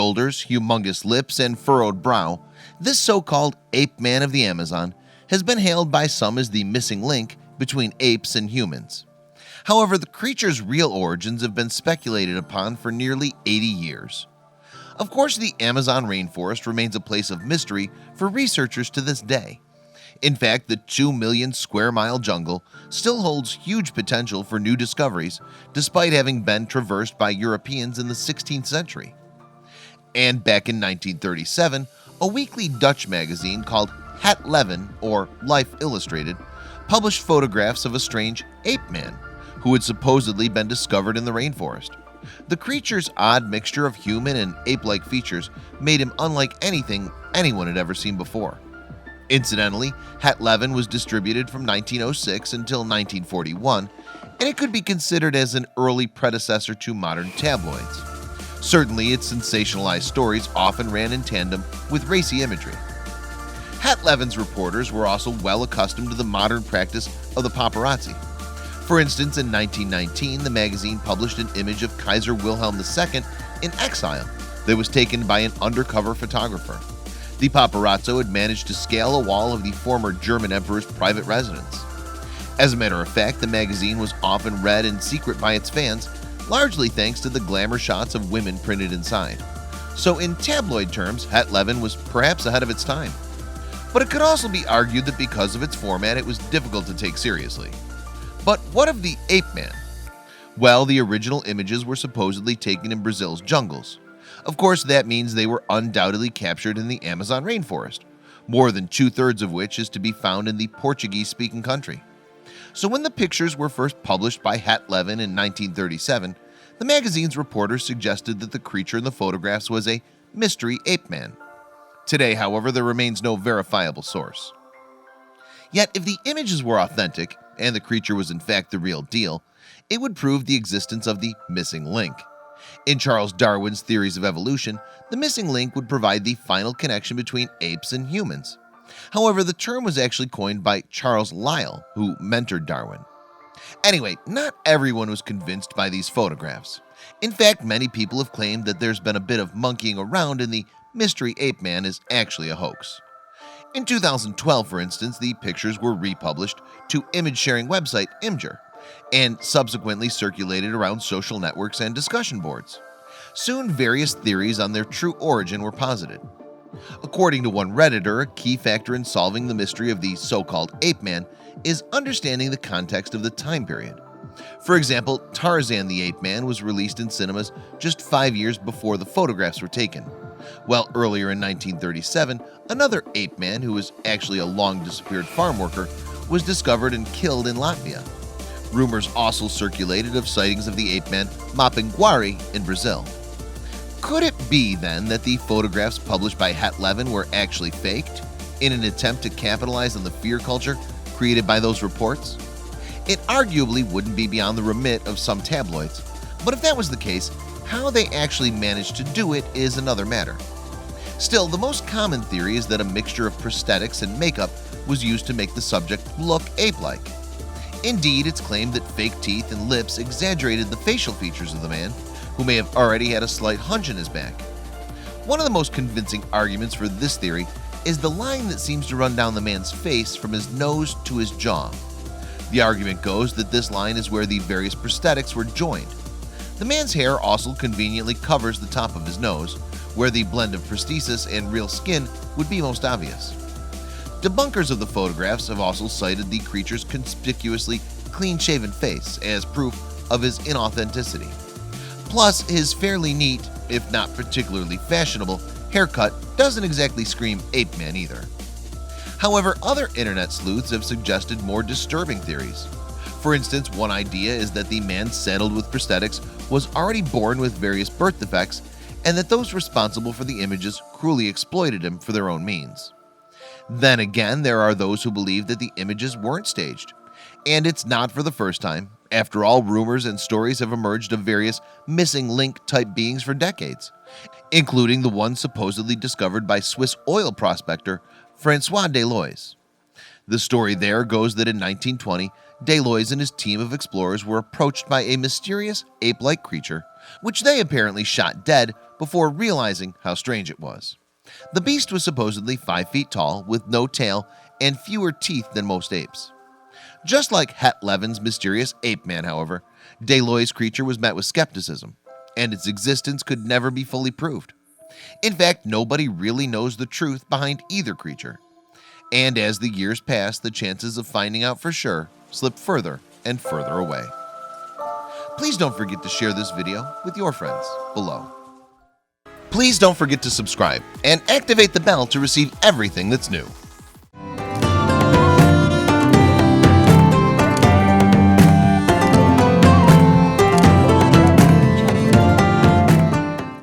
Shoulders, humongous lips, and furrowed brow, this so-called ape man of the Amazon has been hailed by some as the missing link between apes and humans. However, the creature's real origins have been speculated upon for nearly 80 years. Of course, the Amazon rainforest remains a place of mystery for researchers to this day. In fact, the 2 million square mile jungle still holds huge potential for new discoveries, despite having been traversed by Europeans in the 16th century. And back in 1937, a weekly Dutch magazine called Het Leven, or Life Illustrated, published photographs of a strange ape man who had supposedly been discovered in the rainforest. The creature's odd mixture of human and ape-like features made him unlike anything anyone had ever seen before. Incidentally, Het Leven was distributed from 1906 until 1941, and it could be considered as an early predecessor to modern tabloids. Certainly, its sensationalized stories often ran in tandem with racy imagery. Het Leven's reporters were also well accustomed to the modern practice of the paparazzi. For instance, in 1919, the magazine published an image of Kaiser Wilhelm II in exile that was taken by an undercover photographer. The paparazzo had managed to scale a wall of the former German emperor's private residence. As a matter of fact, the magazine was often read in secret by its fans, largely thanks to the glamour shots of women printed inside. So in tabloid terms, Het Leven was perhaps ahead of its time. But it could also be argued that because of its format, it was difficult to take seriously. But what of the ape man? Well, the original images were supposedly taken in Brazil's jungles. Of course, that means they were undoubtedly captured in the Amazon rainforest, more than 2/3 of which is to be found in the Portuguese-speaking country. So when the pictures were first published by Het Leven in 1937, the magazine's reporters suggested that the creature in the photographs was a mystery ape man. Today, however, there remains no verifiable source. Yet, if the images were authentic, and the creature was in fact the real deal, it would prove the existence of the missing link. In Charles Darwin's theories of evolution, the missing link would provide the final connection between apes and humans. However, the term was actually coined by Charles Lyell, who mentored Darwin. Anyway, not everyone was convinced by these photographs. In fact, many people have claimed that there's been a bit of monkeying around and the mystery ape man is actually a hoax. In 2012, for instance, the pictures were republished to image-sharing website Imgur and subsequently circulated around social networks and discussion boards. Soon, various theories on their true origin were posited. According to one Redditor, a key factor in solving the mystery of the so-called ape man is understanding the context of the time period. For example, Tarzan the Ape Man was released in cinemas just 5 years before the photographs were taken. While earlier in 1937, another ape man who was actually a long-disappeared farm worker was discovered and killed in Latvia. Rumors also circulated of sightings of the ape man Mapinguari in Brazil. Could it be then that the photographs published by Het Leven were actually faked in an attempt to capitalize on the fear culture created by those reports? It arguably wouldn't be beyond the remit of some tabloids, but if that was the case, how they actually managed to do it is another matter. Still, the most common theory is that a mixture of prosthetics and makeup was used to make the subject look ape-like. Indeed, it's claimed that fake teeth and lips exaggerated the facial features of the man, who may have already had a slight hunch in his back. One of the most convincing arguments for this theory is the line that seems to run down the man's face from his nose to his jaw. The argument goes that this line is where the various prosthetics were joined. The man's hair also conveniently covers the top of his nose, where the blend of prosthesis and real skin would be most obvious. Debunkers of the photographs have also cited the creature's conspicuously clean-shaven face as proof of his inauthenticity. Plus, his fairly neat, if not particularly fashionable, haircut doesn't exactly scream ape man either. However, other internet sleuths have suggested more disturbing theories. For instance, one idea is that the man saddled with prosthetics was already born with various birth defects, and that those responsible for the images cruelly exploited him for their own means. Then again, there are those who believe that the images weren't staged. And it's not for the first time. After all, rumors and stories have emerged of various missing link type beings for decades, including the one supposedly discovered by Swiss oil prospector Francois Deloys. The story there goes that in 1920, Deloys and his team of explorers were approached by a mysterious ape-like creature, which they apparently shot dead before realizing how strange it was. The beast was supposedly 5 feet tall with no tail and fewer teeth than most apes. Just like Het Levin's mysterious ape man, however, Deloy's creature was met with skepticism, and its existence could never be fully proved. In fact, nobody really knows the truth behind either creature. And as the years pass, the chances of finding out for sure slip further and further away. Please don't forget to share this video with your friends below. Please don't forget to subscribe and activate the bell to receive everything that's new.